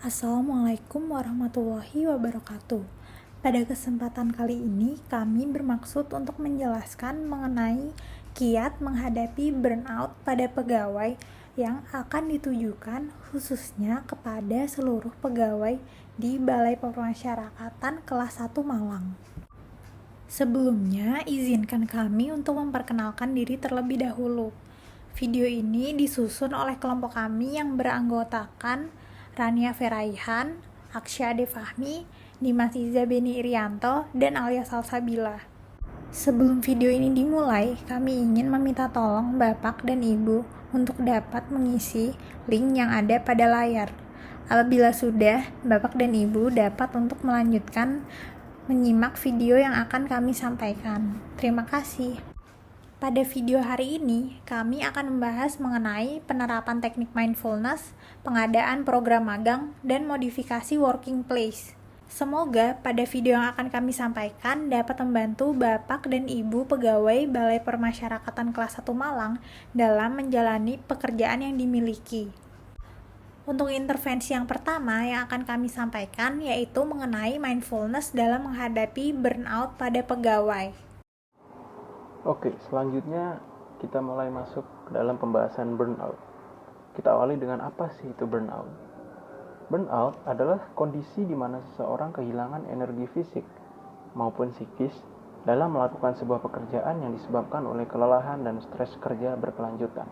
Assalamualaikum warahmatullahi wabarakatuh. Pada kesempatan kali ini, kami bermaksud untuk menjelaskan mengenai kiat menghadapi burnout pada pegawai yang akan ditujukan khususnya kepada seluruh pegawai di Balai Pemasyarakatan kelas 1 Malang. Sebelumnya, izinkan kami untuk memperkenalkan diri terlebih dahulu. Video ini disusun oleh kelompok kami yang beranggotakan Rania Feraihan, Aksya Ade Fahmi, Dimas Iza Beni Irianto, dan Alia Salsabila. Sebelum video ini dimulai, kami ingin meminta tolong Bapak dan Ibu untuk dapat mengisi link yang ada pada layar. Apabila sudah, Bapak dan Ibu dapat untuk melanjutkan menyimak video yang akan kami sampaikan. Terima kasih. Pada video hari ini, kami akan membahas mengenai penerapan teknik mindfulness, pengadaan program magang, dan modifikasi working place. Semoga pada video yang akan kami sampaikan dapat membantu Bapak dan Ibu pegawai Balai Permasyarakatan kelas 1 Malang dalam menjalani pekerjaan yang dimiliki. Untuk intervensi yang pertama yang akan kami sampaikan yaitu mengenai mindfulness dalam menghadapi burnout pada pegawai. Oke, selanjutnya kita mulai masuk ke dalam pembahasan burnout. Kita awali dengan apa sih itu burnout? Burnout adalah kondisi di mana seseorang kehilangan energi fisik maupun psikis dalam melakukan sebuah pekerjaan yang disebabkan oleh kelelahan dan stres kerja berkelanjutan.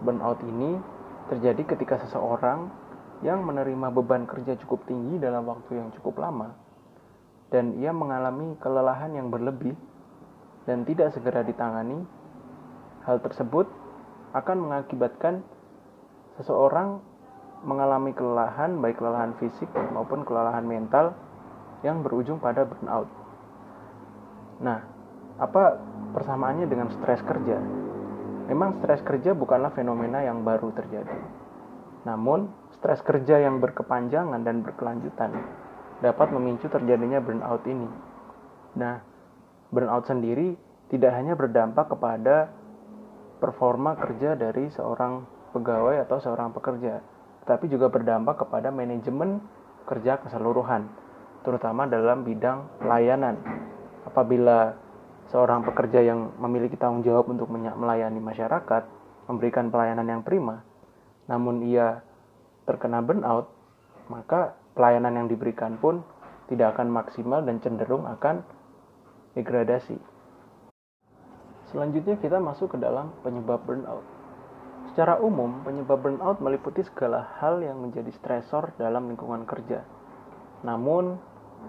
Burnout ini terjadi ketika seseorang yang menerima beban kerja cukup tinggi dalam waktu yang cukup lama dan ia mengalami kelelahan yang berlebih dan tidak segera ditangani. Hal tersebut akan mengakibatkan seseorang mengalami kelelahan, baik kelelahan fisik maupun kelelahan mental yang berujung pada burnout. Nah, apa persamaannya dengan stres kerja? Memang stres kerja bukanlah fenomena yang baru terjadi. Namun, stres kerja yang berkepanjangan dan berkelanjutan dapat memicu terjadinya burnout ini. Nah, burnout sendiri tidak hanya berdampak kepada performa kerja dari seorang pegawai atau seorang pekerja, tetapi juga berdampak kepada manajemen kerja keseluruhan, terutama dalam bidang pelayanan. Apabila seorang pekerja yang memiliki tanggung jawab untuk melayani masyarakat, memberikan pelayanan yang prima, namun ia terkena burnout, maka pelayanan yang diberikan pun tidak akan maksimal dan cenderung akan degradasi. Selanjutnya kita masuk ke dalam penyebab burnout. Secara umum, penyebab burnout meliputi segala hal yang menjadi stresor dalam lingkungan kerja. Namun,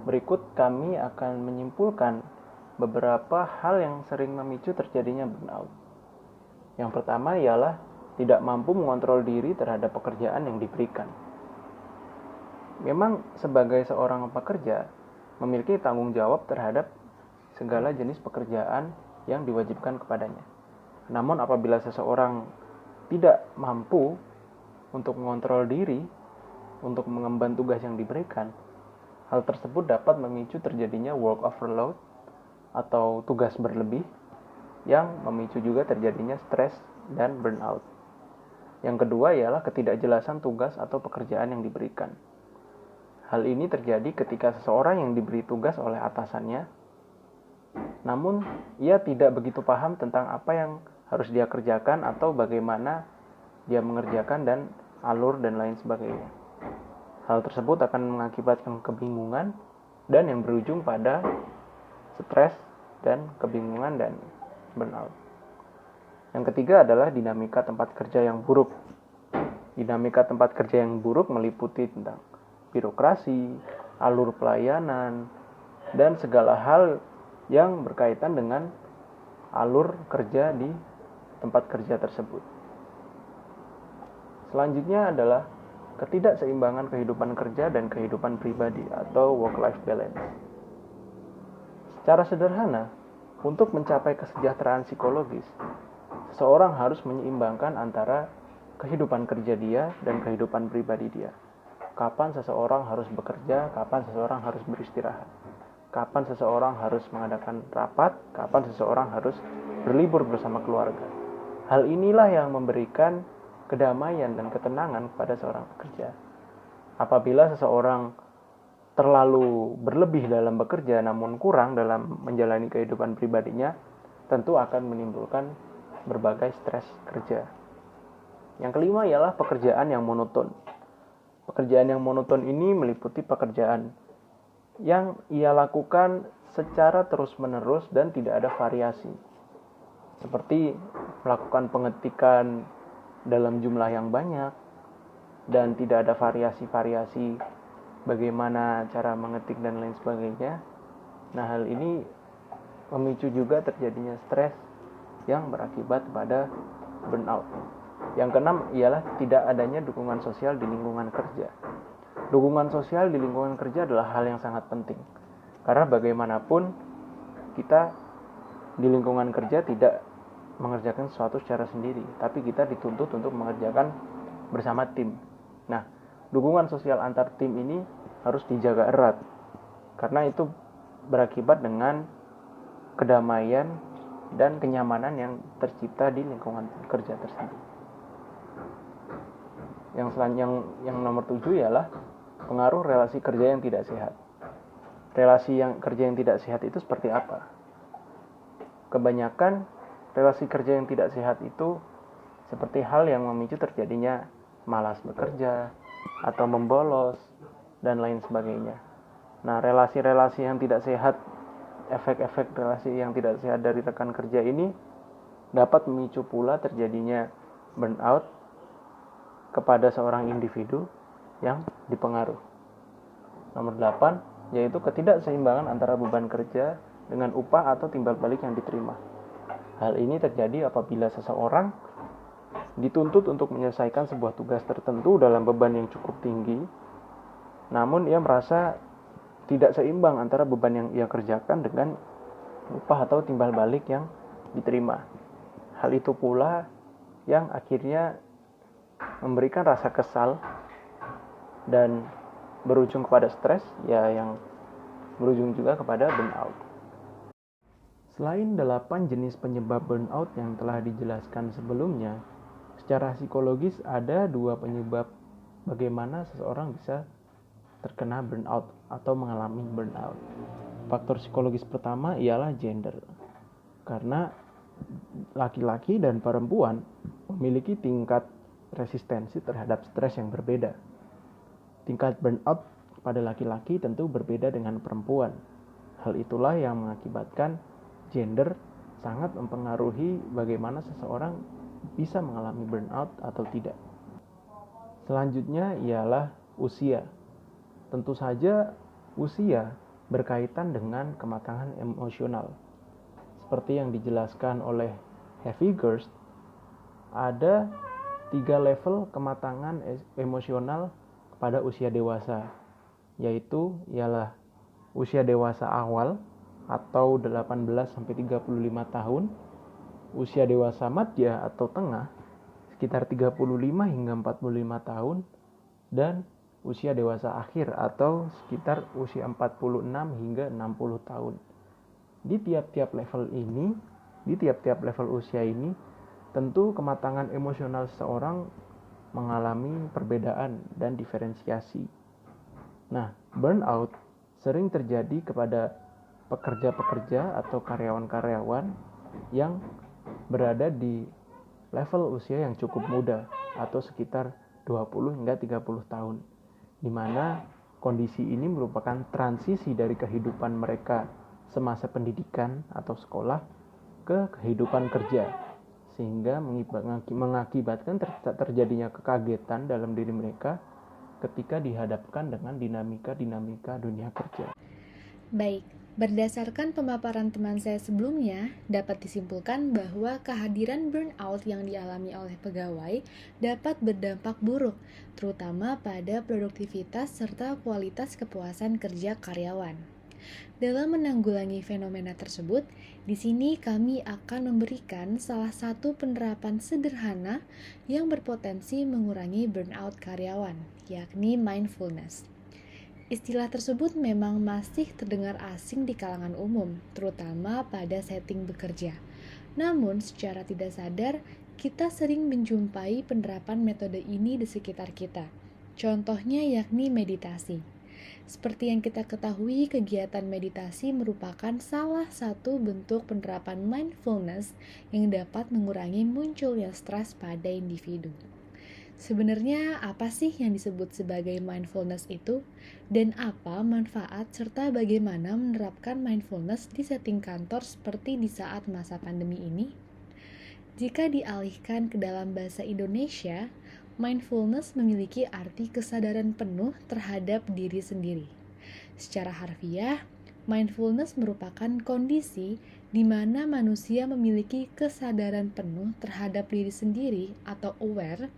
berikut kami akan menyimpulkan beberapa hal yang sering memicu terjadinya burnout. Yang pertama ialah tidak mampu mengontrol diri terhadap pekerjaan yang diberikan. Memang sebagai seorang pekerja memiliki tanggung jawab terhadap segala jenis pekerjaan yang diwajibkan kepadanya. Namun apabila seseorang tidak mampu untuk mengontrol diri untuk mengemban tugas yang diberikan, hal tersebut dapat memicu terjadinya work overload atau tugas berlebih yang memicu juga terjadinya stres dan burnout. Yang kedua ialah ketidakjelasan tugas atau pekerjaan yang diberikan. Hal ini terjadi ketika seseorang yang diberi tugas oleh atasannya namun ia tidak begitu paham tentang apa yang harus dia kerjakan atau bagaimana dia mengerjakan dan alur dan lain sebagainya. Hal tersebut akan mengakibatkan kebingungan dan yang berujung pada stres dan kebingungan dan burnout. Yang ketiga adalah dinamika tempat kerja yang buruk. Dinamika tempat kerja yang buruk meliputi tentang birokrasi, alur pelayanan, dan segala hal yang berkaitan dengan alur kerja di tempat kerja tersebut. Selanjutnya adalah ketidakseimbangan kehidupan kerja dan kehidupan pribadi atau work-life balance. Secara sederhana, untuk mencapai kesejahteraan psikologis, seseorang harus menyeimbangkan antara kehidupan kerja dia dan kehidupan pribadi dia. Kapan seseorang harus bekerja, kapan seseorang harus beristirahat. Kapan seseorang harus mengadakan rapat, kapan seseorang harus berlibur bersama keluarga. Hal inilah yang memberikan kedamaian dan ketenangan kepada seorang pekerja. Apabila seseorang terlalu berlebih dalam bekerja namun kurang dalam menjalani kehidupan pribadinya, tentu akan menimbulkan berbagai stres kerja. Yang kelima ialah pekerjaan yang monoton. Pekerjaan yang monoton ini meliputi pekerjaan yang ia lakukan secara terus-menerus dan tidak ada variasi. Seperti melakukan pengetikan dalam jumlah yang banyak dan tidak ada variasi-variasi bagaimana cara mengetik dan lain sebagainya. Nah, hal ini memicu juga terjadinya stres yang berakibat pada burnout. Yang keenam ialah tidak adanya dukungan sosial di lingkungan kerja. Dukungan sosial di lingkungan kerja adalah hal yang sangat penting. Karena bagaimanapun kita di lingkungan kerja tidak mengerjakan sesuatu secara sendiri, tapi kita dituntut untuk mengerjakan bersama tim. Nah, dukungan sosial antar tim ini harus dijaga erat. Karena itu berakibat dengan kedamaian dan kenyamanan yang tercipta di lingkungan kerja tersebut. Yang nomor 7 ialah pengaruh relasi kerja yang tidak sehat. Kerja yang tidak sehat itu seperti apa? Kebanyakan relasi kerja yang tidak sehat itu seperti hal yang memicu terjadinya malas bekerja atau membolos dan lain sebagainya. Nah, relasi-relasi yang tidak sehat, efek-efek relasi yang tidak sehat dari rekan kerja ini dapat memicu pula terjadinya burnout kepada seorang individu yang dipengaruh. Nomor 8, yaitu ketidakseimbangan antara beban kerja dengan upah atau timbal balik yang diterima. Hal ini terjadi apabila seseorang dituntut untuk menyelesaikan sebuah tugas tertentu dalam beban yang cukup tinggi, namun ia merasa tidak seimbang antara beban yang ia kerjakan dengan upah atau timbal balik yang diterima. Hal itu pula yang akhirnya memberikan rasa kesal dan berujung kepada stres, ya, yang berujung juga kepada burnout. Selain 8 jenis penyebab burnout yang telah dijelaskan sebelumnya, secara psikologis ada 2 penyebab bagaimana seseorang bisa terkena burnout atau mengalami burnout. Faktor psikologis pertama ialah gender. Karena laki-laki dan perempuan memiliki tingkat resistensi terhadap stres yang berbeda. Tingkat burnout pada laki-laki tentu berbeda dengan perempuan. Hal itulah yang mengakibatkan gender sangat mempengaruhi bagaimana seseorang bisa mengalami burnout atau tidak. Selanjutnya ialah usia. Tentu saja usia berkaitan dengan kematangan emosional. Seperti yang dijelaskan oleh Harvey Gerst, ada 3 level kematangan emosional pada usia dewasa, yaitu ialah usia dewasa awal atau 18-35 tahun, usia dewasa madya atau tengah sekitar 35 hingga 45 tahun, dan usia dewasa akhir atau sekitar usia 46 hingga 60 tahun. Di tiap-tiap level usia ini, tentu kematangan emosional seseorang mengalami perbedaan dan diferensiasi. Nah, burnout sering terjadi kepada pekerja-pekerja atau karyawan-karyawan yang berada di level usia yang cukup muda atau sekitar 20 hingga 30 tahun, di mana kondisi ini merupakan transisi dari kehidupan mereka semasa pendidikan atau sekolah ke kehidupan kerja, sehingga mengakibatkan terjadinya kekagetan dalam diri mereka ketika dihadapkan dengan dinamika dunia kerja. Baik, berdasarkan pemaparan teman saya sebelumnya, dapat disimpulkan bahwa kehadiran burnout yang dialami oleh pegawai dapat berdampak buruk, terutama pada produktivitas serta kualitas kepuasan kerja karyawan. Dalam menanggulangi fenomena tersebut, di sini kami akan memberikan salah satu penerapan sederhana yang berpotensi mengurangi burnout karyawan, yakni mindfulness. Istilah tersebut memang masih terdengar asing di kalangan umum, terutama pada setting bekerja. Namun, secara tidak sadar, kita sering menjumpai penerapan metode ini di sekitar kita. Contohnya yakni meditasi. Seperti yang kita ketahui, kegiatan meditasi merupakan salah satu bentuk penerapan mindfulness yang dapat mengurangi munculnya stres pada individu. Sebenarnya apa sih yang disebut sebagai mindfulness itu? Dan apa manfaat serta bagaimana menerapkan mindfulness di setting kantor seperti di saat masa pandemi ini? Jika dialihkan ke dalam bahasa Indonesia, mindfulness memiliki arti kesadaran penuh terhadap diri sendiri. Secara harfiah, mindfulness merupakan kondisi di mana manusia memiliki kesadaran penuh terhadap diri sendiri atau aware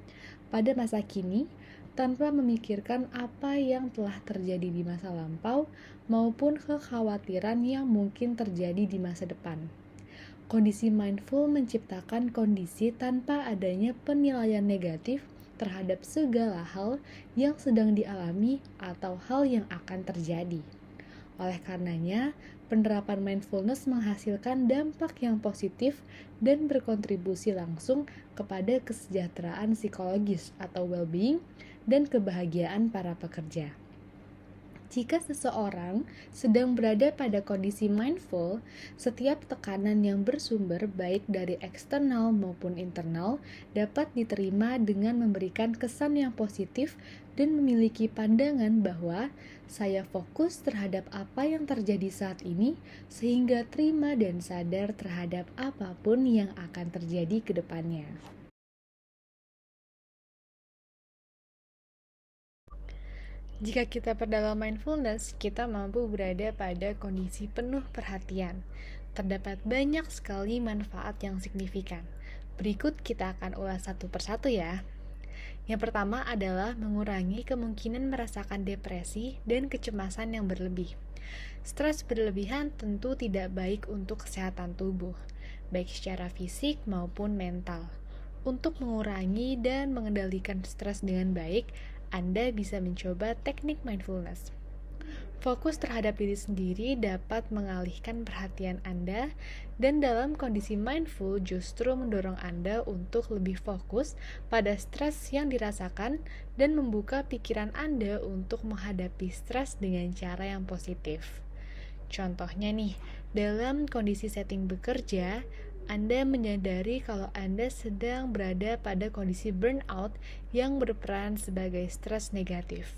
pada masa kini tanpa memikirkan apa yang telah terjadi di masa lampau maupun kekhawatiran yang mungkin terjadi di masa depan. Kondisi mindful menciptakan kondisi tanpa adanya penilaian negatif terhadap segala hal yang sedang dialami atau hal yang akan terjadi. Oleh karenanya, penerapan mindfulness menghasilkan dampak yang positif dan berkontribusi langsung kepada kesejahteraan psikologis atau well-being dan kebahagiaan para pekerja. Jika seseorang sedang berada pada kondisi mindful, setiap tekanan yang bersumber baik dari eksternal maupun internal dapat diterima dengan memberikan kesan yang positif dan memiliki pandangan bahwa saya fokus terhadap apa yang terjadi saat ini sehingga terima dan sadar terhadap apapun yang akan terjadi ke depannya. Jika kita perdalam mindfulness, kita mampu berada pada kondisi penuh perhatian. Terdapat banyak sekali manfaat yang signifikan. Berikut kita akan ulas satu persatu ya. Yang pertama adalah mengurangi kemungkinan merasakan depresi dan kecemasan yang berlebih. Stres berlebihan tentu tidak baik untuk kesehatan tubuh, baik secara fisik maupun mental. Untuk mengurangi dan mengendalikan stres dengan baik, Anda bisa mencoba teknik mindfulness. Fokus terhadap diri sendiri dapat mengalihkan perhatian Anda, dan dalam kondisi mindful justru mendorong Anda untuk lebih fokus pada stres yang dirasakan dan membuka pikiran Anda untuk menghadapi stres dengan cara yang positif. Contohnya nih, dalam kondisi setting bekerja, Anda menyadari kalau Anda sedang berada pada kondisi burnout yang berperan sebagai stres negatif.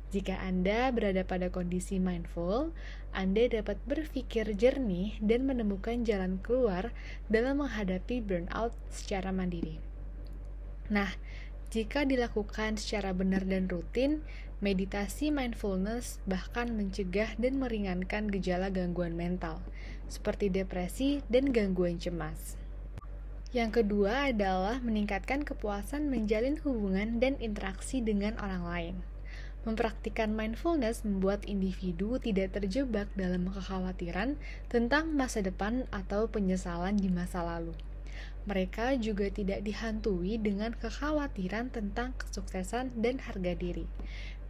Jika Anda berada pada kondisi mindful, Anda dapat berpikir jernih dan menemukan jalan keluar dalam menghadapi burnout secara mandiri. Nah, jika dilakukan secara benar dan rutin, meditasi mindfulness bahkan mencegah dan meringankan gejala gangguan mental, seperti depresi dan gangguan cemas. Yang kedua adalah meningkatkan kepuasan menjalin hubungan dan interaksi dengan orang lain. Mempraktikkan mindfulness membuat individu tidak terjebak dalam kekhawatiran tentang masa depan atau penyesalan di masa lalu. Mereka juga tidak dihantui dengan kekhawatiran tentang kesuksesan dan harga diri.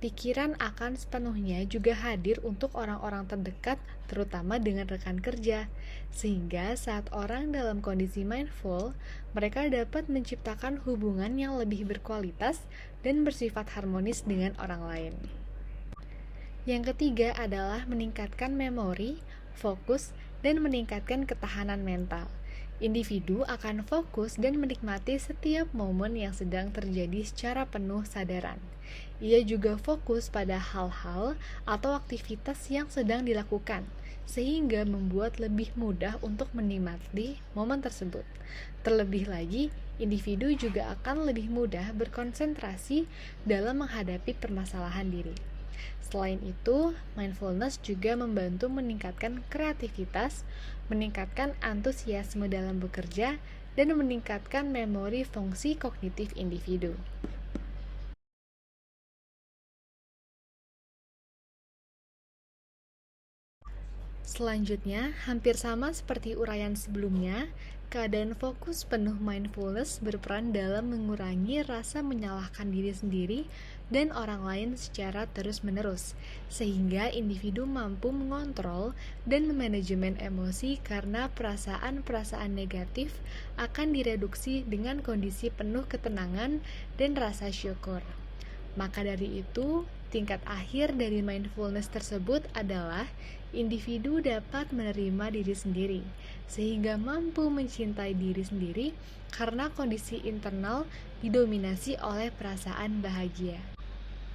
Pikiran akan sepenuhnya juga hadir untuk orang-orang terdekat, terutama dengan rekan kerja. Sehingga saat orang dalam kondisi mindful, mereka dapat menciptakan hubungan yang lebih berkualitas dan bersifat harmonis dengan orang lain. Yang ketiga adalah meningkatkan memori, fokus, dan meningkatkan ketahanan mental. Individu akan fokus dan menikmati setiap momen yang sedang terjadi secara penuh sadaran. Ia juga fokus pada hal-hal atau aktivitas yang sedang dilakukan, sehingga membuat lebih mudah untuk menikmati momen tersebut. Terlebih lagi, individu juga akan lebih mudah berkonsentrasi dalam menghadapi permasalahan diri. Selain itu, mindfulness juga membantu meningkatkan kreativitas, meningkatkan antusiasme dalam bekerja, dan meningkatkan memori fungsi kognitif individu. Selanjutnya, hampir sama seperti uraian sebelumnya, keadaan fokus penuh mindfulness berperan dalam mengurangi rasa menyalahkan diri sendiri dan orang lain secara terus-menerus, sehingga individu mampu mengontrol dan memanajemen emosi karena perasaan-perasaan negatif akan direduksi dengan kondisi penuh ketenangan dan rasa syukur. Maka dari itu, tingkat akhir dari mindfulness tersebut adalah individu dapat menerima diri sendiri, sehingga mampu mencintai diri sendiri karena kondisi internal didominasi oleh perasaan bahagia.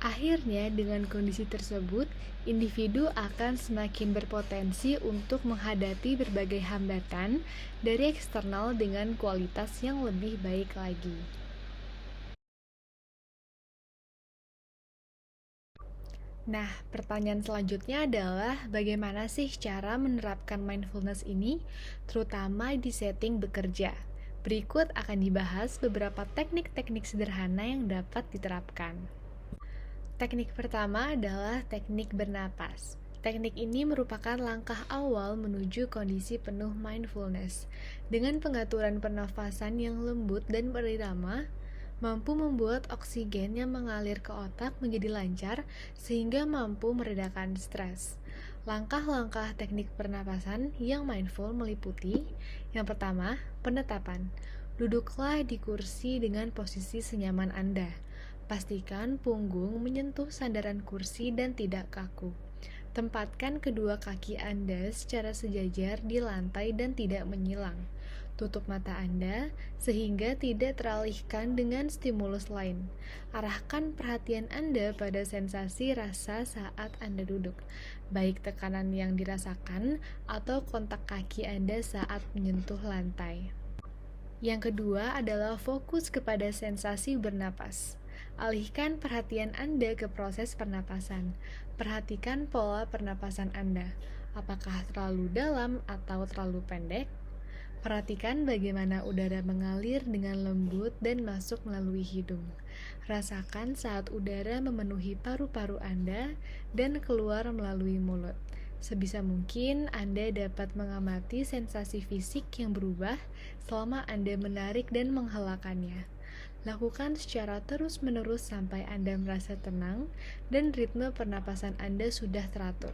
Akhirnya, dengan kondisi tersebut, individu akan semakin berpotensi untuk menghadapi berbagai hambatan dari eksternal dengan kualitas yang lebih baik lagi. Nah, pertanyaan selanjutnya adalah bagaimana sih cara menerapkan mindfulness ini, terutama di setting bekerja? Berikut akan dibahas beberapa teknik-teknik sederhana yang dapat diterapkan. Teknik pertama adalah teknik bernapas. Teknik ini merupakan langkah awal menuju kondisi penuh mindfulness. Dengan pengaturan pernafasan yang lembut dan berirama, mampu membuat oksigen yang mengalir ke otak menjadi lancar sehingga mampu meredakan stres. Langkah-langkah teknik pernapasan yang mindful meliputi: yang pertama, penetapan. Duduklah di kursi dengan posisi senyaman Anda. Pastikan punggung menyentuh sandaran kursi dan tidak kaku. Tempatkan kedua kaki Anda secara sejajar di lantai dan tidak menyilang. Tutup mata Anda sehingga tidak teralihkan dengan stimulus lain. Arahkan perhatian Anda pada sensasi rasa saat Anda duduk, baik tekanan yang dirasakan atau kontak kaki Anda saat menyentuh lantai. Yang kedua adalah fokus kepada sensasi bernapas. Alihkan perhatian Anda ke proses pernapasan. Perhatikan pola pernapasan Anda. Apakah terlalu dalam atau terlalu pendek? Perhatikan bagaimana udara mengalir dengan lembut dan masuk melalui hidung. Rasakan saat udara memenuhi paru-paru Anda dan keluar melalui mulut. Sebisa mungkin, Anda dapat mengamati sensasi fisik yang berubah selama Anda menarik dan menghelakannya. Lakukan secara terus-menerus sampai Anda merasa tenang dan ritme pernapasan Anda sudah teratur.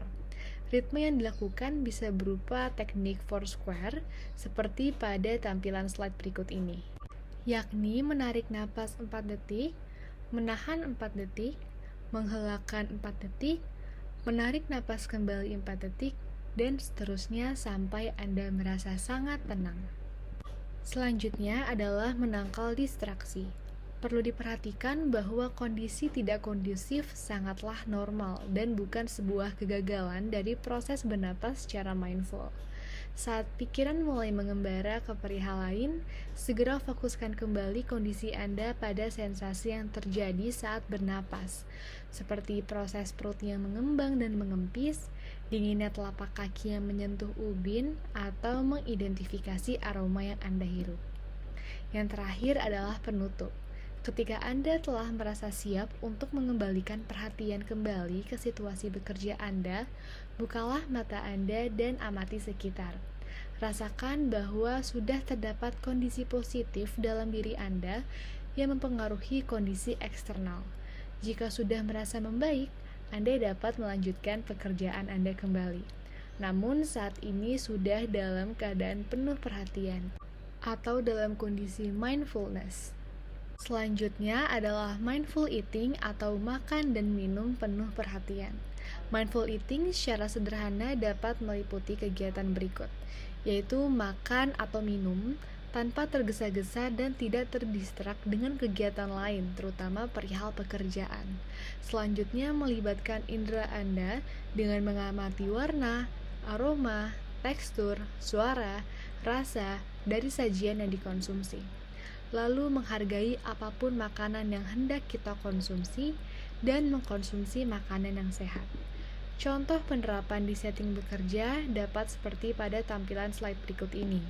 Ritme yang dilakukan bisa berupa teknik Foursquare seperti pada tampilan slide berikut ini, yakni menarik napas 4 detik, menahan 4 detik, menghelakan 4 detik, menarik napas kembali 4 detik, dan seterusnya sampai Anda merasa sangat tenang. Selanjutnya adalah menangkal distraksi. Perlu diperhatikan bahwa kondisi tidak kondusif sangatlah normal dan bukan sebuah kegagalan dari proses bernapas secara mindful. Saat pikiran mulai mengembara ke perihal lain, segera fokuskan kembali kondisi Anda pada sensasi yang terjadi saat bernapas, seperti proses perut yang mengembang dan mengempis, dinginnya telapak kaki yang menyentuh ubin, atau mengidentifikasi aroma yang Anda hirup. Yang terakhir adalah penutup. Ketika Anda telah merasa siap untuk mengembalikan perhatian kembali ke situasi bekerja Anda, bukalah mata Anda dan amati sekitar. Rasakan bahwa sudah terdapat kondisi positif dalam diri Anda yang mempengaruhi kondisi eksternal. Jika sudah merasa membaik, Anda dapat melanjutkan pekerjaan Anda kembali. Namun saat ini sudah dalam keadaan penuh perhatian atau dalam kondisi mindfulness. Selanjutnya adalah mindful eating atau makan dan minum penuh perhatian. Mindful eating secara sederhana dapat meliputi kegiatan berikut, yaitu makan atau minum tanpa tergesa-gesa dan tidak terdistrak dengan kegiatan lain, terutama perihal pekerjaan. Selanjutnya melibatkan indera Anda dengan mengamati warna, aroma, tekstur, suara, rasa dari sajian yang dikonsumsi. Lalu menghargai apapun makanan yang hendak kita konsumsi dan mengkonsumsi makanan yang sehat. Contoh penerapan di setting bekerja dapat seperti pada tampilan slide berikut ini.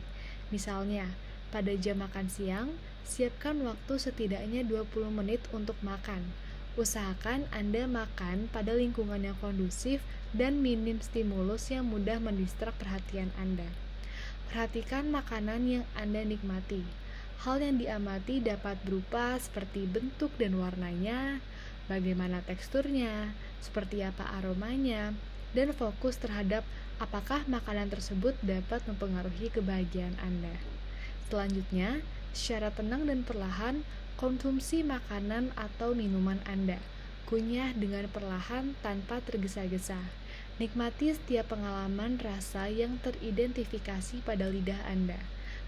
Misalnya, pada jam makan siang, siapkan waktu setidaknya 20 menit untuk makan. Usahakan Anda makan pada lingkungan yang kondusif dan minim stimulus yang mudah mendistrak perhatian Anda. Perhatikan makanan yang Anda nikmati. Hal yang diamati dapat berupa seperti bentuk dan warnanya, bagaimana teksturnya, seperti apa aromanya, dan fokus terhadap apakah makanan tersebut dapat mempengaruhi kebahagiaan Anda. Selanjutnya, secara tenang dan perlahan, konsumsi makanan atau minuman Anda. Kunyah dengan perlahan tanpa tergesa-gesa. Nikmati setiap pengalaman rasa yang teridentifikasi pada lidah Anda.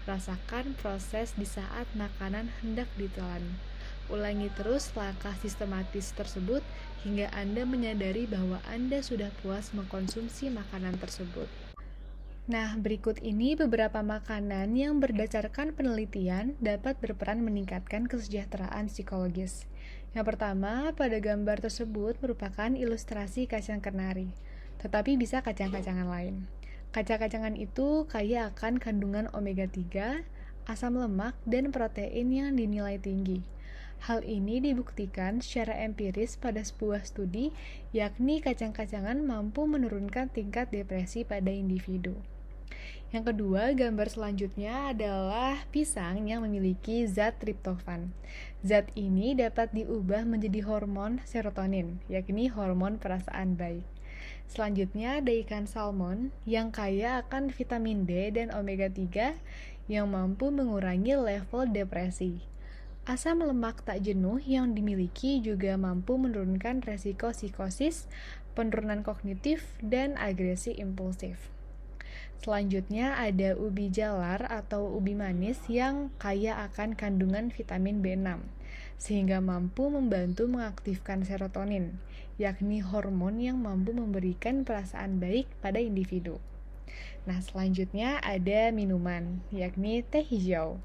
Rasakan proses di saat makanan hendak ditelan. Ulangi terus langkah sistematis tersebut hingga Anda menyadari bahwa Anda sudah puas mengkonsumsi makanan tersebut. Nah, berikut ini beberapa makanan yang berdasarkan penelitian dapat berperan meningkatkan kesejahteraan psikologis. Yang pertama, pada gambar tersebut merupakan ilustrasi kacang kenari, tetapi bisa kacang-kacangan lain. Kacang-kacangan itu kaya akan kandungan omega 3, asam lemak, dan protein yang dinilai tinggi. Hal ini dibuktikan secara empiris pada sebuah studi, yakni kacang-kacangan mampu menurunkan tingkat depresi pada individu. Yang kedua, gambar selanjutnya adalah pisang yang memiliki zat triptofan. Zat ini dapat diubah menjadi hormon serotonin, yakni hormon perasaan baik. Selanjutnya ada ikan salmon yang kaya akan vitamin D dan omega 3 yang mampu mengurangi level depresi. Asam lemak tak jenuh yang dimiliki juga mampu menurunkan resiko psikosis, penurunan kognitif, dan agresi impulsif. Selanjutnya ada ubi jalar atau ubi manis yang kaya akan kandungan vitamin B6, sehingga mampu membantu mengaktifkan serotonin, yakni hormon yang mampu memberikan perasaan baik pada individu. Nah, selanjutnya ada minuman, yakni teh hijau.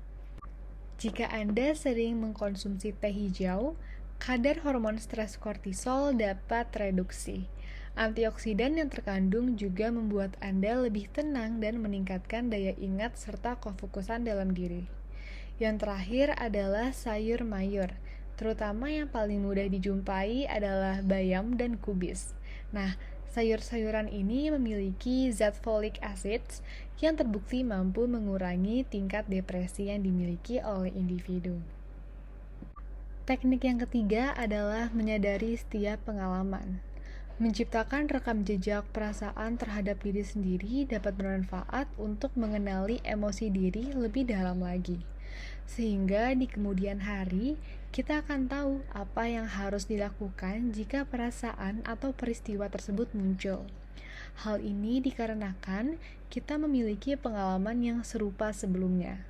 Jika Anda sering mengkonsumsi teh hijau, kadar hormon stres kortisol dapat reduksi. Antioksidan yang terkandung juga membuat Anda lebih tenang dan meningkatkan daya ingat serta kefokusan dalam diri. Yang terakhir adalah sayur mayur, terutama yang paling mudah dijumpai adalah bayam dan kubis. Nah, sayur-sayuran ini memiliki zat folic acid yang terbukti mampu mengurangi tingkat depresi yang dimiliki oleh individu. Teknik yang ketiga adalah menyadari setiap pengalaman. Menciptakan rekam jejak perasaan terhadap diri sendiri dapat bermanfaat untuk mengenali emosi diri lebih dalam lagi. Sehingga di kemudian hari, kita akan tahu apa yang harus dilakukan jika perasaan atau peristiwa tersebut muncul. Hal ini dikarenakan kita memiliki pengalaman yang serupa sebelumnya.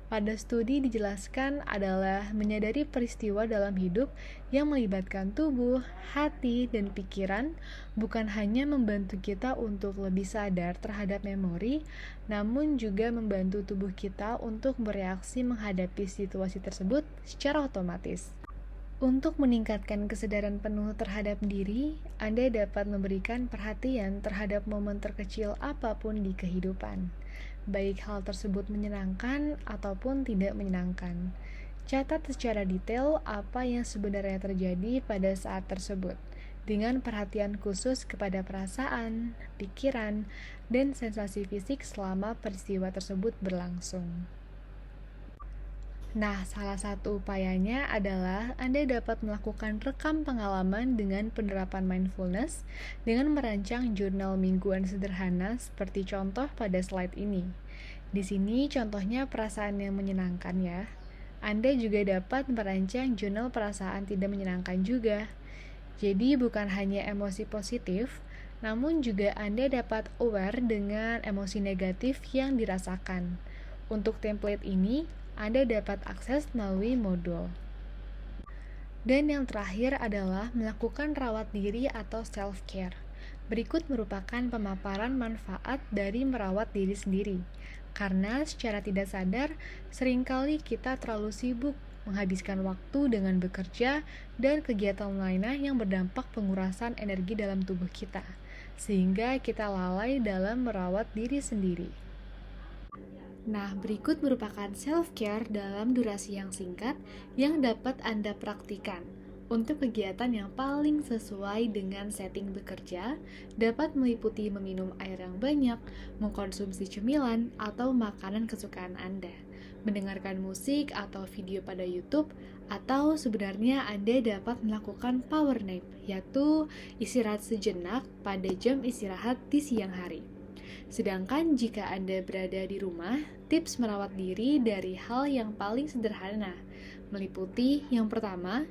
Pada studi dijelaskan adalah menyadari peristiwa dalam hidup yang melibatkan tubuh, hati, dan pikiran bukan hanya membantu kita untuk lebih sadar terhadap memori, namun juga membantu tubuh kita untuk bereaksi menghadapi situasi tersebut secara otomatis. Untuk meningkatkan kesadaran penuh terhadap diri, Anda dapat memberikan perhatian terhadap momen terkecil apapun di kehidupan, baik hal tersebut menyenangkan ataupun tidak menyenangkan. Catat secara detail apa yang sebenarnya terjadi pada saat tersebut, dengan perhatian khusus kepada perasaan, pikiran, dan sensasi fisik selama peristiwa tersebut berlangsung. Nah, salah satu upayanya adalah Anda dapat melakukan rekam pengalaman dengan penerapan mindfulness dengan merancang jurnal mingguan sederhana seperti contoh pada slide ini. Di sini contohnya perasaan yang menyenangkan ya. Anda juga dapat merancang jurnal perasaan tidak menyenangkan juga. Jadi bukan hanya emosi positif, namun juga Anda dapat aware dengan emosi negatif yang dirasakan. Untuk template ini, Anda dapat akses melalui modul. Dan yang terakhir adalah melakukan rawat diri atau self-care. Berikut merupakan pemaparan manfaat dari merawat diri sendiri. Karena secara tidak sadar, seringkali kita terlalu sibuk menghabiskan waktu dengan bekerja dan kegiatan lainnya yang berdampak pengurasan energi dalam tubuh kita, sehingga kita lalai dalam merawat diri sendiri. Nah, berikut merupakan self-care dalam durasi yang singkat yang dapat Anda praktikan. Untuk kegiatan yang paling sesuai dengan setting bekerja, dapat meliputi meminum air yang banyak, mengkonsumsi cemilan atau makanan kesukaan Anda, mendengarkan musik atau video pada YouTube, atau sebenarnya Anda dapat melakukan power nap, yaitu istirahat sejenak pada jam istirahat di siang hari. Sedangkan jika Anda berada di rumah, tips merawat diri dari hal yang paling sederhana, meliputi yang pertama,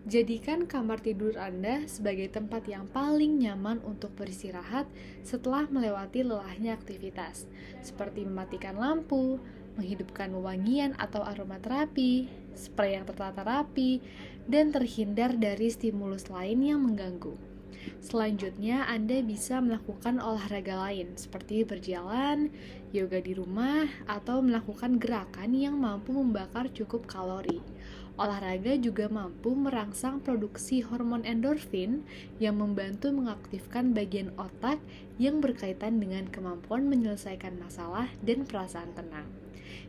Jadikan kamar tidur Anda sebagai tempat yang paling nyaman untuk beristirahat setelah melewati lelahnya aktivitas, seperti mematikan lampu, menghidupkan wangian atau aromaterapi, spray yang tertata rapi, dan terhindar dari stimulus lain yang mengganggu. Selanjutnya, Anda bisa melakukan olahraga lain seperti berjalan, yoga di rumah, atau melakukan gerakan yang mampu membakar cukup kalori. Olahraga juga mampu merangsang produksi hormon endorfin yang membantu mengaktifkan bagian otak yang berkaitan dengan kemampuan menyelesaikan masalah dan perasaan tenang.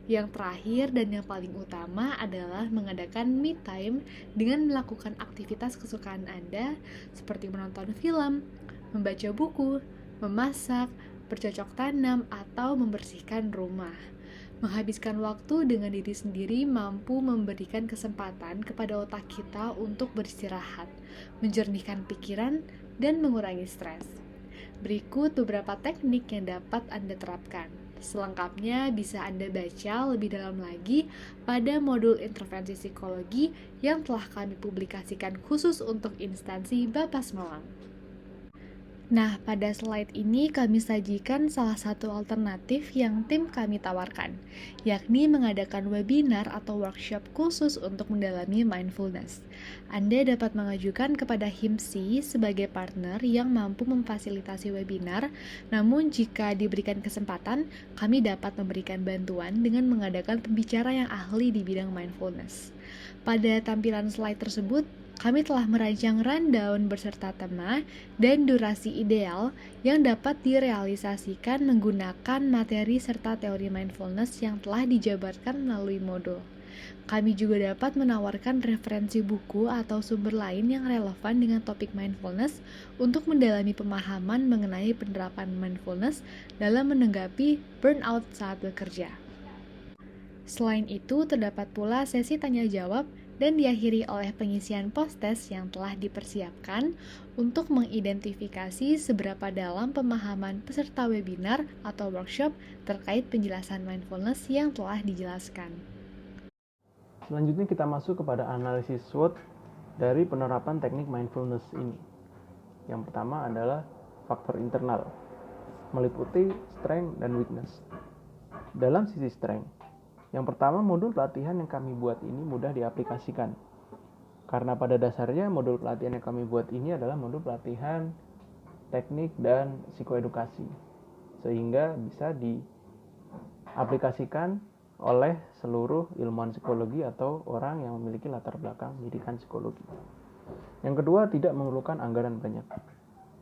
Yang terakhir dan yang paling utama adalah mengadakan me time dengan melakukan aktivitas kesukaan Anda seperti menonton film, membaca buku, memasak, bercocok tanam, atau membersihkan rumah. Menghabiskan waktu dengan diri sendiri mampu memberikan kesempatan kepada otak kita untuk beristirahat, menjernihkan pikiran, dan mengurangi stres. Berikut beberapa teknik yang dapat Anda terapkan. Selengkapnya bisa Anda baca lebih dalam lagi pada modul intervensi psikologi yang telah kami publikasikan khusus untuk instansi Bapas Malang. Nah, pada slide ini kami sajikan salah satu alternatif yang tim kami tawarkan, yakni mengadakan webinar atau workshop khusus untuk mendalami mindfulness. Anda dapat mengajukan kepada HIMSI sebagai partner yang mampu memfasilitasi webinar, namun jika diberikan kesempatan, kami dapat memberikan bantuan dengan mengadakan pembicara yang ahli di bidang mindfulness. Pada tampilan slide tersebut, kami telah merancang rundown beserta tema dan durasi ideal yang dapat direalisasikan menggunakan materi serta teori mindfulness yang telah dijabarkan melalui modul. Kami juga dapat menawarkan referensi buku atau sumber lain yang relevan dengan topik mindfulness untuk mendalami pemahaman mengenai penerapan mindfulness dalam menanggapi burnout saat bekerja. Selain itu, terdapat pula sesi tanya-jawab dan diakhiri oleh pengisian post-test yang telah dipersiapkan untuk mengidentifikasi seberapa dalam pemahaman peserta webinar atau workshop terkait penjelasan mindfulness yang telah dijelaskan. Selanjutnya kita masuk kepada analisis SWOT dari penerapan teknik mindfulness ini. Yang pertama adalah faktor internal, meliputi strength dan weakness. Dalam sisi strength, yang pertama, modul pelatihan yang kami buat ini mudah diaplikasikan. Karena pada dasarnya modul pelatihan yang kami buat ini adalah modul pelatihan teknik dan psikoedukasi. Sehingga bisa diaplikasikan oleh seluruh ilmuwan psikologi atau orang yang memiliki latar belakang pendidikan psikologi. Yang kedua, tidak memerlukan anggaran banyak.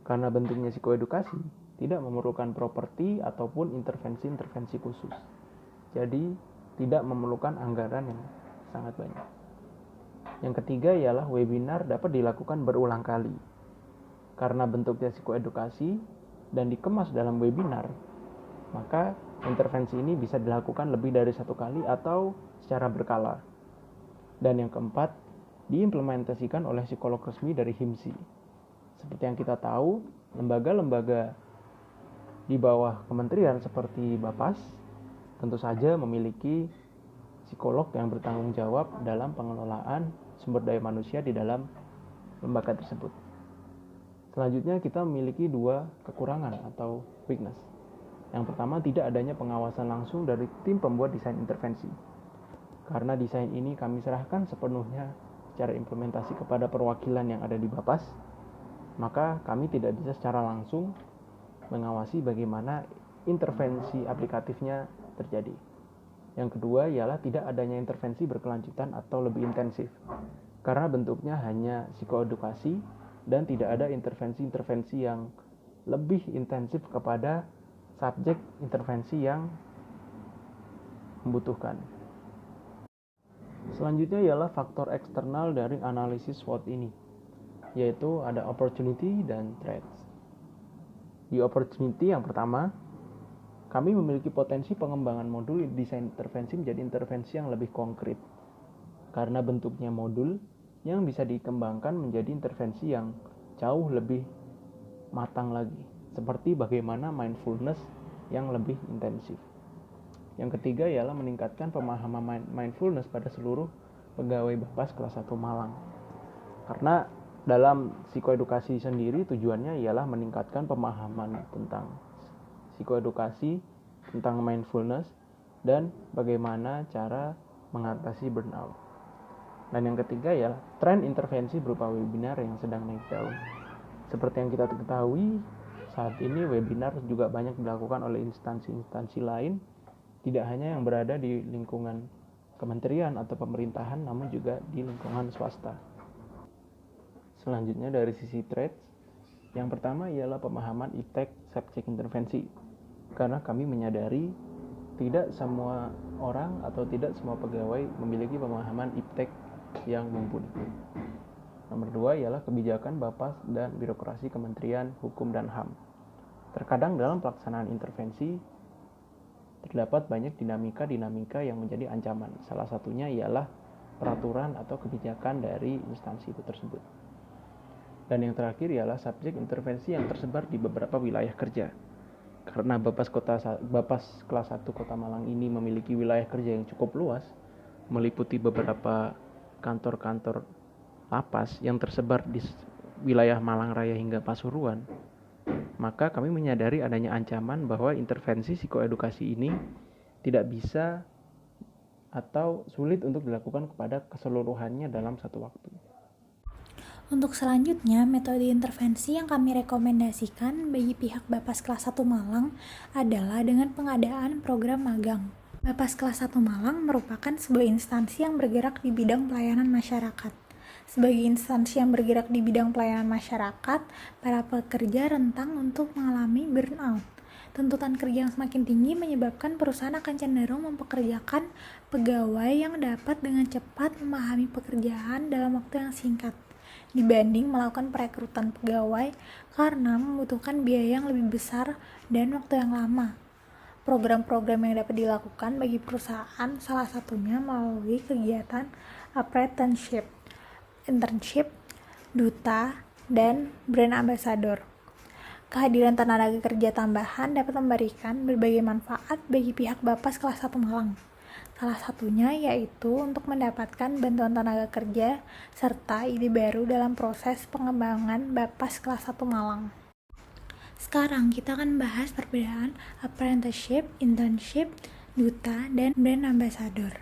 Karena bentuknya psikoedukasi, tidak memerlukan properti ataupun intervensi-intervensi khusus. Jadi, tidak memerlukan anggaran yang sangat banyak. Yang ketiga ialah webinar dapat dilakukan berulang kali. Karena bentuknya psikoedukasi dan dikemas dalam webinar, maka intervensi ini bisa dilakukan lebih dari satu kali atau secara berkala. Dan yang keempat, diimplementasikan oleh psikolog resmi dari HIMSI. Seperti yang kita tahu, lembaga-lembaga di bawah kementerian seperti Bapas tentu saja memiliki psikolog yang bertanggung jawab dalam pengelolaan sumber daya manusia di dalam lembaga tersebut. Selanjutnya kita memiliki dua kekurangan atau weakness. Yang pertama, tidak adanya pengawasan langsung dari tim pembuat desain intervensi. Karena desain ini kami serahkan sepenuhnya secara implementasi kepada perwakilan yang ada di Bapas, maka kami tidak bisa secara langsung mengawasi bagaimana intervensi aplikatifnya terjadi. Yang kedua ialah tidak adanya intervensi berkelanjutan atau lebih intensif, karena bentuknya hanya psikoedukasi dan tidak ada intervensi-intervensi yang lebih intensif kepada subjek intervensi yang membutuhkan. Selanjutnya ialah faktor eksternal dari analisis SWOT ini, yaitu ada opportunity dan threats. Di opportunity yang pertama, kami memiliki potensi pengembangan modul desain intervensi menjadi intervensi yang lebih konkret. Karena bentuknya modul yang bisa dikembangkan menjadi intervensi yang jauh lebih matang lagi. Seperti bagaimana mindfulness yang lebih intensif. Yang ketiga ialah meningkatkan pemahaman mindfulness pada seluruh pegawai Bapas kelas 1 Malang. Karena dalam psikoedukasi sendiri tujuannya ialah meningkatkan pemahaman tentang psikoedukasi, tentang mindfulness, dan bagaimana cara mengatasi burnout. Dan yang ketiga ya, tren intervensi berupa webinar yang sedang naik daun. Seperti yang kita ketahui, saat ini webinar juga banyak dilakukan oleh instansi-instansi lain, tidak hanya yang berada di lingkungan kementerian atau pemerintahan, namun juga di lingkungan swasta. Selanjutnya dari sisi threats, yang pertama ialah pemahaman iptek subjek intervensi. Karena kami menyadari tidak semua orang atau tidak semua pegawai memiliki pemahaman iptek yang mumpuni. Nomor 2 ialah kebijakan Bapas dan birokrasi Kementerian Hukum dan HAM. Terkadang dalam pelaksanaan intervensi terdapat banyak dinamika-dinamika yang menjadi ancaman. Salah satunya ialah peraturan atau kebijakan dari instansi itu tersebut. Dan yang terakhir ialah subjek intervensi yang tersebar di beberapa wilayah kerja. Karena Bapas kelas 1 Kota Malang ini memiliki wilayah kerja yang cukup luas, meliputi beberapa kantor-kantor lapas yang tersebar di wilayah Malang Raya hingga Pasuruan, maka kami menyadari adanya ancaman bahwa intervensi psikoedukasi ini tidak bisa atau sulit untuk dilakukan kepada keseluruhannya dalam satu waktu. Untuk selanjutnya, metode intervensi yang kami rekomendasikan bagi pihak Bapas kelas 1 Malang adalah dengan pengadaan program magang. Bapas kelas 1 Malang merupakan sebuah instansi yang bergerak di bidang pelayanan masyarakat. Sebagai instansi yang bergerak di bidang pelayanan masyarakat, para pekerja rentan untuk mengalami burnout. Tuntutan kerja yang semakin tinggi menyebabkan perusahaan akan cenderung mempekerjakan pegawai yang dapat dengan cepat memahami pekerjaan dalam waktu yang singkat, dibanding melakukan perekrutan pegawai karena membutuhkan biaya yang lebih besar dan waktu yang lama. Program-program yang dapat dilakukan bagi perusahaan salah satunya melalui kegiatan apprenticeship, internship, duta, dan brand ambassador. Kehadiran tenaga kerja tambahan dapat memberikan berbagai manfaat bagi pihak Bapas kelas 1 Malang. Salah satunya yaitu untuk mendapatkan bantuan tenaga kerja serta ide baru dalam proses pengembangan Bapas kelas 1 Malang. Sekarang kita akan bahas perbedaan apprenticeship, internship, duta, dan brand ambassador.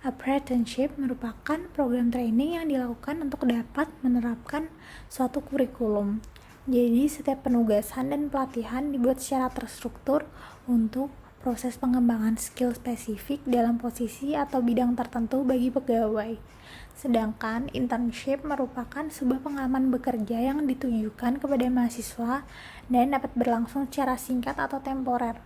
Apprenticeship merupakan program training yang dilakukan untuk dapat menerapkan suatu kurikulum. Jadi setiap penugasan dan pelatihan dibuat secara terstruktur untuk proses pengembangan skill spesifik dalam posisi atau bidang tertentu bagi pegawai. Sedangkan internship merupakan sebuah pengalaman bekerja yang ditujukan kepada mahasiswa dan dapat berlangsung secara singkat atau temporer,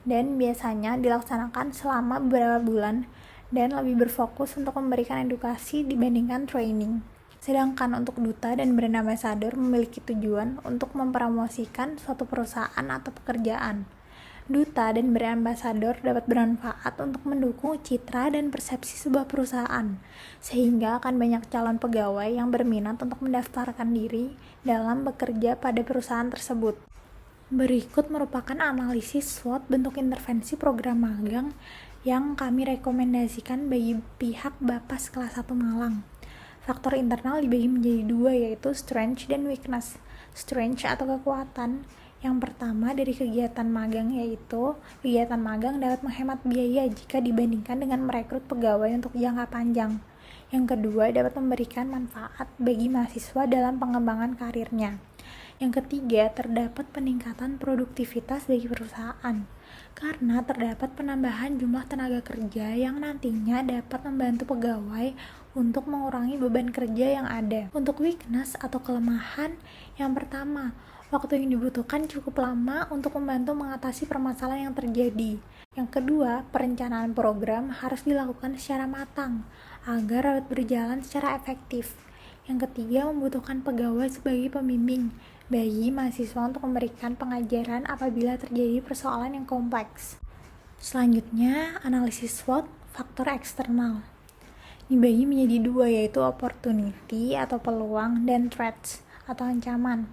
dan biasanya dilaksanakan selama beberapa bulan dan lebih berfokus untuk memberikan edukasi dibandingkan training. Sedangkan untuk duta dan brand ambassador memiliki tujuan untuk mempromosikan suatu perusahaan atau pekerjaan. Duta dan brand ambassador dapat bermanfaat untuk mendukung citra dan persepsi sebuah perusahaan, sehingga akan banyak calon pegawai yang berminat untuk mendaftarkan diri dalam bekerja pada perusahaan tersebut. Berikut merupakan analisis SWOT bentuk intervensi program magang yang kami rekomendasikan bagi pihak Bapas kelas 1 Malang. Faktor internal dibagi menjadi dua, yaitu strength dan weakness. Strength atau kekuatan yang pertama dari kegiatan magang, yaitu kegiatan magang dapat menghemat biaya jika dibandingkan dengan merekrut pegawai untuk jangka panjang. Yang kedua, dapat memberikan manfaat bagi mahasiswa dalam pengembangan karirnya. Yang ketiga, terdapat peningkatan produktivitas bagi perusahaan karena terdapat penambahan jumlah tenaga kerja yang nantinya dapat membantu pegawai untuk mengurangi beban kerja yang ada. Untuk weakness atau kelemahan, yang pertama, waktu yang dibutuhkan cukup lama untuk membantu mengatasi permasalahan yang terjadi. Yang kedua, perencanaan program harus dilakukan secara matang agar dapat berjalan secara efektif. Yang ketiga, membutuhkan pegawai sebagai pembimbing bagi mahasiswa untuk memberikan pengajaran apabila terjadi persoalan yang kompleks. Selanjutnya, analisis SWOT faktor eksternal. Dibagi menjadi dua, yaitu opportunity atau peluang dan threats atau ancaman.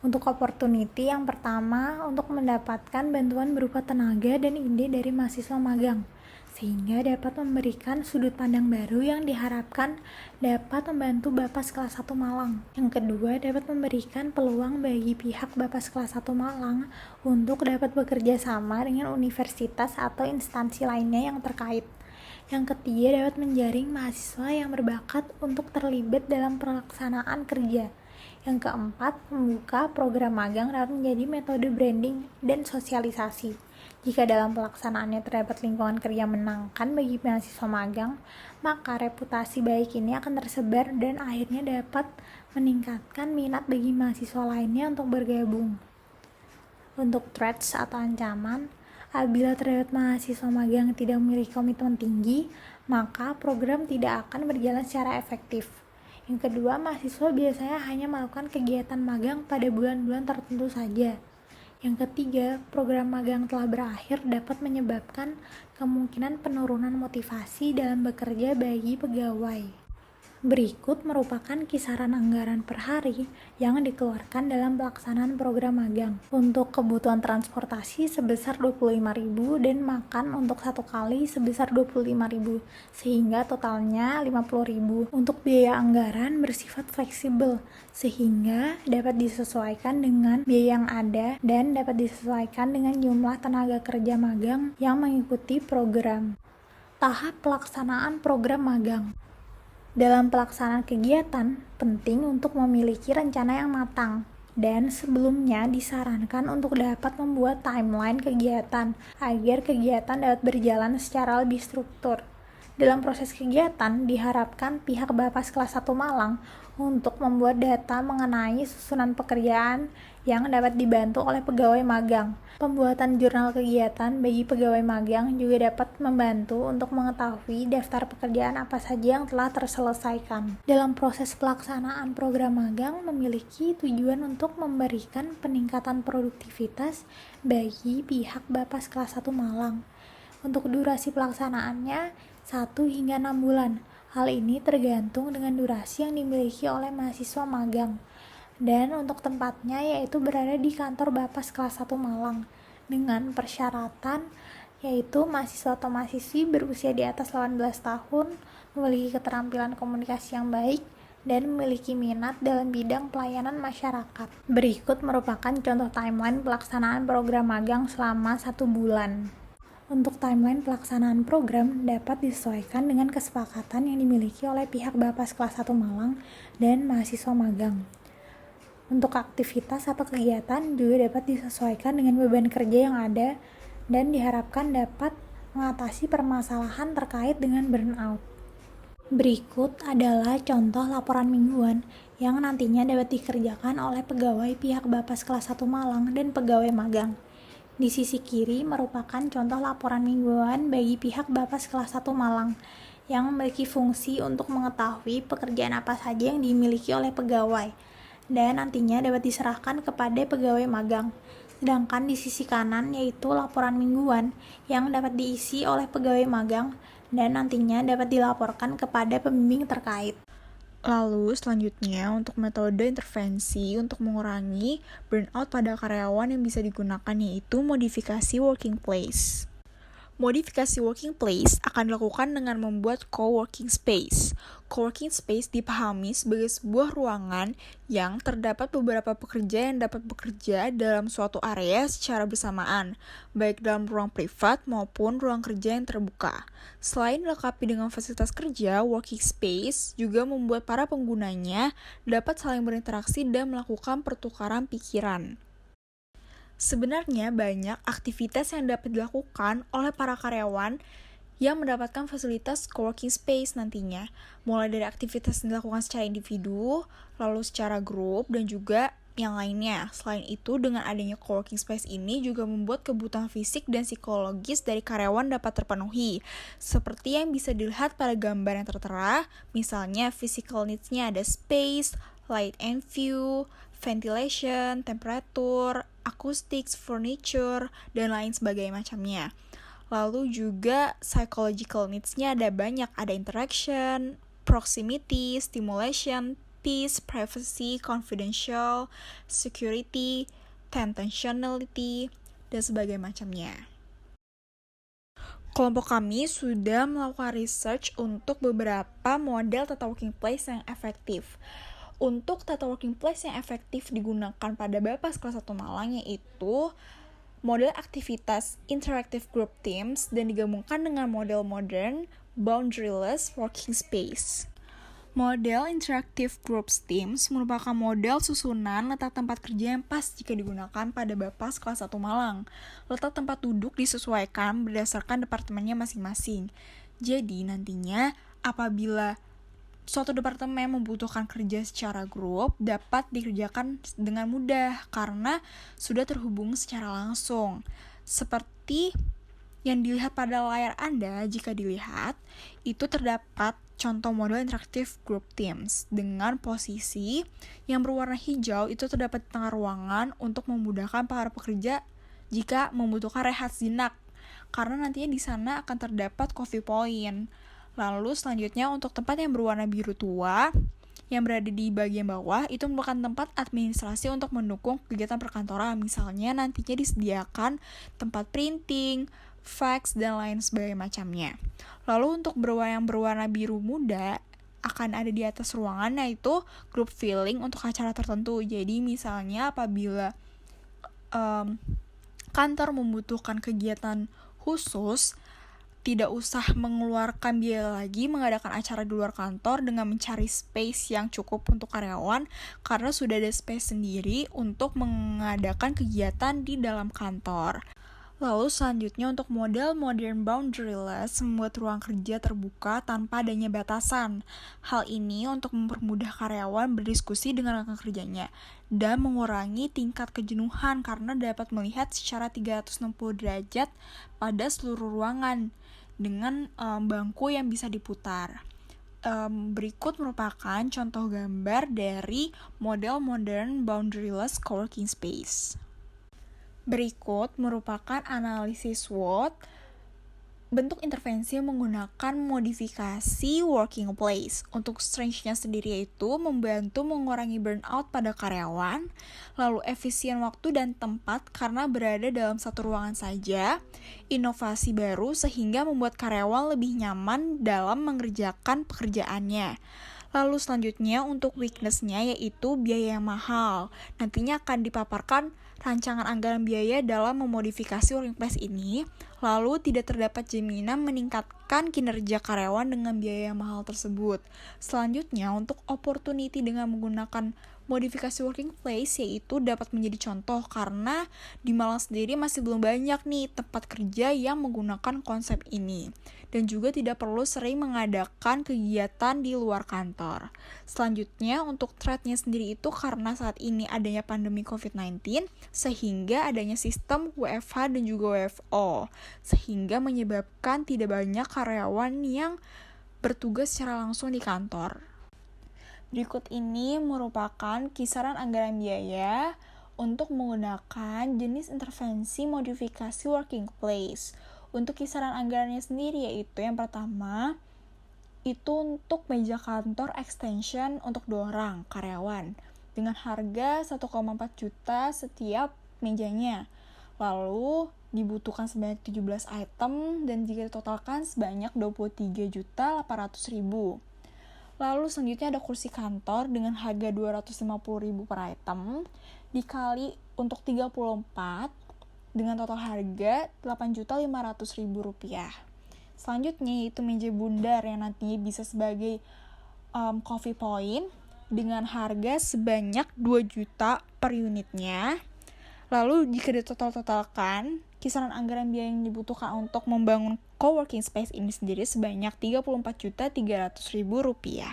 Untuk opportunity, yang pertama untuk mendapatkan bantuan berupa tenaga dan ide dari mahasiswa magang. sehingga dapat memberikan sudut pandang baru yang diharapkan dapat membantu Bapas kelas 1 Malang. Yang kedua, dapat memberikan peluang bagi pihak Bapas kelas 1 Malang untuk dapat bekerja sama dengan universitas atau instansi lainnya yang terkait. Yang ketiga, dapat menjaring mahasiswa yang berbakat untuk terlibat dalam pelaksanaan kerja. Yang keempat, membuka program magang dapat menjadi metode branding dan sosialisasi. Jika dalam pelaksanaannya terdapat lingkungan kerja menyenangkan bagi mahasiswa magang, maka reputasi baik ini akan tersebar dan akhirnya dapat meningkatkan minat bagi mahasiswa lainnya untuk bergabung. Untuk threats atau ancaman, apabila terdapat mahasiswa magang yang tidak memiliki komitmen tinggi, maka program tidak akan berjalan secara efektif. Yang kedua, mahasiswa biasanya hanya melakukan kegiatan magang pada bulan-bulan tertentu saja. Yang ketiga, program magang telah berakhir dapat menyebabkan kemungkinan penurunan motivasi dalam bekerja bagi pegawai. Berikut merupakan kisaran anggaran per hari yang dikeluarkan dalam pelaksanaan program magang. Untuk kebutuhan transportasi sebesar 25.000 dan makan untuk satu kali sebesar 25.000, sehingga totalnya 50.000. Untuk biaya anggaran bersifat fleksibel, sehingga dapat disesuaikan dengan biaya yang ada dan dapat disesuaikan dengan jumlah tenaga kerja magang yang mengikuti program. Tahap pelaksanaan program magang. Dalam pelaksanaan kegiatan, penting untuk memiliki rencana yang matang, dan sebelumnya disarankan untuk dapat membuat timeline kegiatan agar kegiatan dapat berjalan secara lebih struktur. Dalam proses kegiatan, diharapkan pihak Bapas kelas 1 Malang untuk membuat data mengenai susunan pekerjaan yang dapat dibantu oleh pegawai magang. Pembuatan jurnal kegiatan bagi pegawai magang juga dapat membantu untuk mengetahui daftar pekerjaan apa saja yang telah terselesaikan. Dalam proses pelaksanaan program magang memiliki tujuan untuk memberikan peningkatan produktivitas bagi pihak Bapas kelas 1 Malang. Untuk durasi pelaksanaannya 1 hingga 6 bulan. Hal ini tergantung dengan durasi yang dimiliki oleh mahasiswa magang. Dan untuk tempatnya yaitu berada di kantor Bapas kelas 1 Malang dengan persyaratan yaitu mahasiswa atau mahasiswi berusia di atas 18 tahun, memiliki keterampilan komunikasi yang baik, dan memiliki minat dalam bidang pelayanan masyarakat. Berikut merupakan contoh timeline pelaksanaan program magang selama 1 bulan. Untuk timeline pelaksanaan program dapat disesuaikan dengan kesepakatan yang dimiliki oleh pihak Bapas kelas 1 Malang dan mahasiswa magang. Untuk aktivitas atau kegiatan juga dapat disesuaikan dengan beban kerja yang ada dan diharapkan dapat mengatasi permasalahan terkait dengan burnout. Berikut adalah contoh laporan mingguan yang nantinya dapat dikerjakan oleh pegawai pihak Bapas kelas 1 Malang dan pegawai magang. Di sisi kiri merupakan contoh laporan mingguan bagi pihak Bapas kelas 1 Malang yang memiliki fungsi untuk mengetahui pekerjaan apa saja yang dimiliki oleh pegawai dan nantinya dapat diserahkan kepada pegawai magang. Sedangkan di sisi kanan yaitu laporan mingguan yang dapat diisi oleh pegawai magang dan nantinya dapat dilaporkan kepada pembimbing terkait. Lalu selanjutnya untuk metode intervensi untuk mengurangi burnout pada karyawan yang bisa digunakan yaitu modifikasi working place. Modifikasi working place akan dilakukan dengan membuat co-working space. Co-working space dipahami sebagai sebuah ruangan yang terdapat beberapa pekerja yang dapat bekerja dalam suatu area secara bersamaan, baik dalam ruang privat maupun ruang kerja yang terbuka. Selain dilengkapi dengan fasilitas kerja, working space juga membuat para penggunanya dapat saling berinteraksi dan melakukan pertukaran pikiran. Sebenarnya banyak aktivitas yang dapat dilakukan oleh para karyawan yang mendapatkan fasilitas coworking space nantinya, mulai dari aktivitas yang dilakukan secara individu, lalu secara grup, dan juga yang lainnya. Selain itu, dengan adanya coworking space ini juga membuat kebutuhan fisik dan psikologis dari karyawan dapat terpenuhi, seperti yang bisa dilihat pada gambar yang tertera, misalnya physical needs-nya ada space, light and view, ventilation, temperatur, acoustics, furniture, dan lain sebagainya macamnya. Lalu juga psychological needs-nya ada banyak, ada interaction, proximity, stimulation, peace, privacy, confidential, security, intentionality, dan sebagainya macamnya. Kelompok kami sudah melakukan research untuk beberapa model tata working place yang efektif. Untuk tata working place yang efektif digunakan pada BAPAS kelas 1 Malang yaitu model aktivitas interactive group teams dan digabungkan dengan model modern boundaryless working space. Model interactive group teams merupakan model susunan letak tempat kerja yang pas jika digunakan pada BAPAS kelas 1 Malang. Letak tempat duduk disesuaikan berdasarkan departemennya masing-masing. Jadi nantinya apabila suatu departemen membutuhkan kerja secara grup dapat dikerjakan dengan mudah karena sudah terhubung secara langsung. Seperti yang dilihat pada layar Anda, jika dilihat, itu terdapat contoh model interactive group teams dengan posisi yang berwarna hijau itu terdapat di tengah ruangan untuk memudahkan para pekerja jika membutuhkan rehat sejenak karena nantinya di sana akan terdapat coffee point. Lalu selanjutnya untuk tempat yang berwarna biru tua yang berada di bagian bawah itu merupakan tempat administrasi untuk mendukung kegiatan perkantoran. Misalnya nantinya disediakan tempat printing, fax, dan lain sebagainya macamnya. Lalu untuk yang berwarna biru muda akan ada di atas ruangan yaitu group filling untuk acara tertentu. Jadi misalnya apabila kantor membutuhkan kegiatan khusus, tidak usah mengeluarkan biaya lagi mengadakan acara di luar kantor dengan mencari space yang cukup untuk karyawan karena sudah ada space sendiri untuk mengadakan kegiatan di dalam kantor. Lalu selanjutnya untuk model modern boundaryless membuat ruang kerja terbuka tanpa adanya batasan. Hal ini untuk mempermudah karyawan berdiskusi dengan rekan kerjanya dan mengurangi tingkat kejenuhan karena dapat melihat secara 360 derajat pada seluruh ruangan dengan bangku yang bisa diputar. Berikut merupakan contoh gambar dari model modern boundaryless coworking space. Berikut merupakan analisis SWOT bentuk intervensi menggunakan modifikasi working place. Untuk strength-nya sendiri yaitu membantu mengurangi burnout pada karyawan, lalu efisien waktu dan tempat karena berada dalam satu ruangan saja, inovasi baru sehingga membuat karyawan lebih nyaman dalam mengerjakan pekerjaannya. Lalu selanjutnya untuk weakness-nya yaitu biaya yang mahal. Nantinya akan dipaparkan rancangan anggaran biaya dalam memodifikasi working place ini, lalu tidak terdapat jaminan meningkatkan kinerja karyawan dengan biaya yang mahal tersebut. Selanjutnya untuk opportunity dengan menggunakan modifikasi working place yaitu dapat menjadi contoh karena di Malang sendiri masih belum banyak nih tempat kerja yang menggunakan konsep ini dan juga tidak perlu sering mengadakan kegiatan di luar kantor. Selanjutnya untuk threat-nya sendiri itu karena saat ini adanya pandemi COVID-19 sehingga adanya sistem WFH dan juga WFO sehingga menyebabkan tidak banyak karyawan yang bertugas secara langsung di kantor. Berikut ini merupakan kisaran anggaran biaya untuk menggunakan jenis intervensi modifikasi working place. Untuk kisaran anggarannya sendiri yaitu yang pertama itu untuk meja kantor extension untuk 2 orang karyawan dengan harga 1,4 juta setiap mejanya. Lalu dibutuhkan sebanyak 17 item dan jika ditotalkan sebanyak 23.800.000. Lalu selanjutnya ada kursi kantor dengan harga 250.000 per item dikali untuk 34 dengan total harga 8.500.000 rupiah. Selanjutnya yaitu meja bundar yang nantinya bisa sebagai coffee point dengan harga sebanyak 2 juta per unitnya. Lalu jika ditotal-totalkan, kisaran anggaran biaya yang dibutuhkan untuk membangun coworking space ini sendiri sebanyak 34.300.000 rupiah.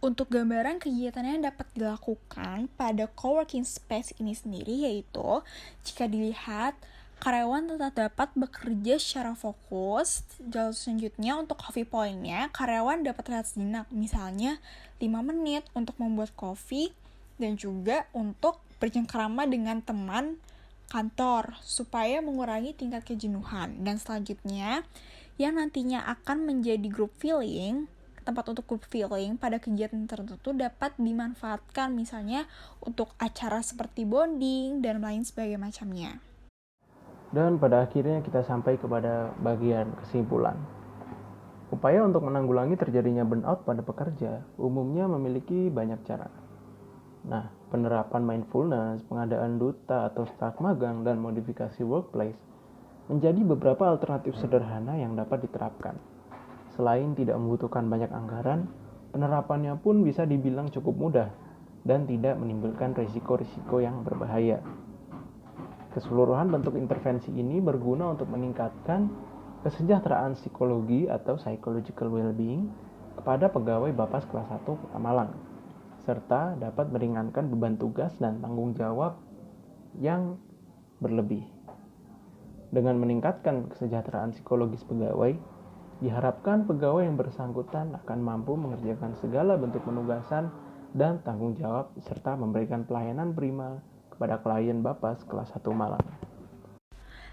Untuk gambaran kegiatan yang dapat dilakukan pada coworking space ini sendiri yaitu jika dilihat karyawan tetap dapat bekerja secara fokus. Lalu selanjutnya untuk coffee point-nya karyawan dapat rehat sejenak misalnya 5 menit untuk membuat kopi dan juga untuk bercengkrama dengan teman kantor supaya mengurangi tingkat kejenuhan. Dan selanjutnya yang nantinya akan menjadi group filling, tempat untuk group filling pada kegiatan tertentu dapat dimanfaatkan misalnya untuk acara seperti bonding dan lain sebagainya macamnya. Dan pada akhirnya kita sampai kepada bagian kesimpulan. Upaya untuk menanggulangi terjadinya burnout pada pekerja umumnya memiliki banyak cara. Nah, penerapan mindfulness, pengadaan duta atau staf magang, dan modifikasi workplace menjadi beberapa alternatif sederhana yang dapat diterapkan. Selain tidak membutuhkan banyak anggaran, penerapannya pun bisa dibilang cukup mudah dan tidak menimbulkan risiko-risiko yang berbahaya. Keseluruhan bentuk intervensi ini berguna untuk meningkatkan kesejahteraan psikologi atau psychological well-being kepada pegawai Bapas kelas 1 Kota Malang, serta dapat meringankan beban tugas dan tanggung jawab yang berlebih. Dengan meningkatkan kesejahteraan psikologis pegawai, diharapkan pegawai yang bersangkutan akan mampu mengerjakan segala bentuk penugasan dan tanggung jawab serta memberikan pelayanan prima kepada klien Bapas kelas 1 Malang.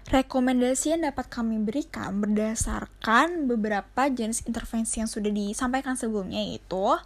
Rekomendasi yang dapat kami berikan berdasarkan beberapa jenis intervensi yang sudah disampaikan sebelumnya, yaitu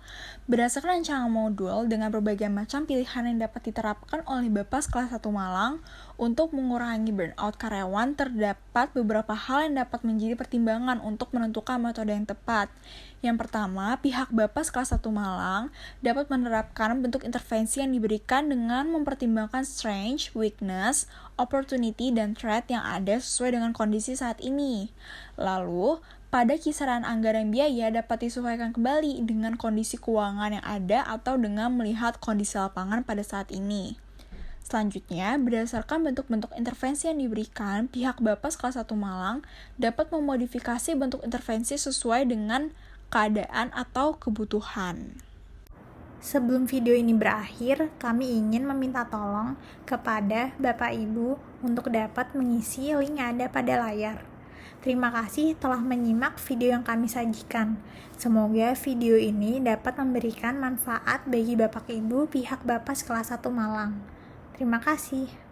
berdasarkan rancangan modul dengan berbagai macam pilihan yang dapat diterapkan oleh Bapas kelas 1 Malang untuk mengurangi burnout karyawan. Terdapat beberapa hal yang dapat menjadi pertimbangan untuk menentukan metode yang tepat. Yang pertama, pihak Bapas kelas 1 Malang dapat menerapkan bentuk intervensi yang diberikan dengan mempertimbangkan strength, weakness, opportunity, dan threat yang ada sesuai dengan kondisi saat ini. Lalu, pada kisaran anggaran biaya dapat disesuaikan kembali dengan kondisi keuangan yang ada atau dengan melihat kondisi lapangan pada saat ini. Selanjutnya, berdasarkan bentuk-bentuk intervensi yang diberikan, pihak Bapas kelas 1 Malang dapat memodifikasi bentuk intervensi sesuai dengan keadaan atau kebutuhan. Sebelum video ini berakhir, kami ingin meminta tolong kepada Bapak Ibu untuk dapat mengisi link yang ada pada layar. Terima kasih telah menyimak video yang kami sajikan. Semoga video ini dapat memberikan manfaat bagi Bapak Ibu pihak Bapas kelas 1 Malang. Terima kasih.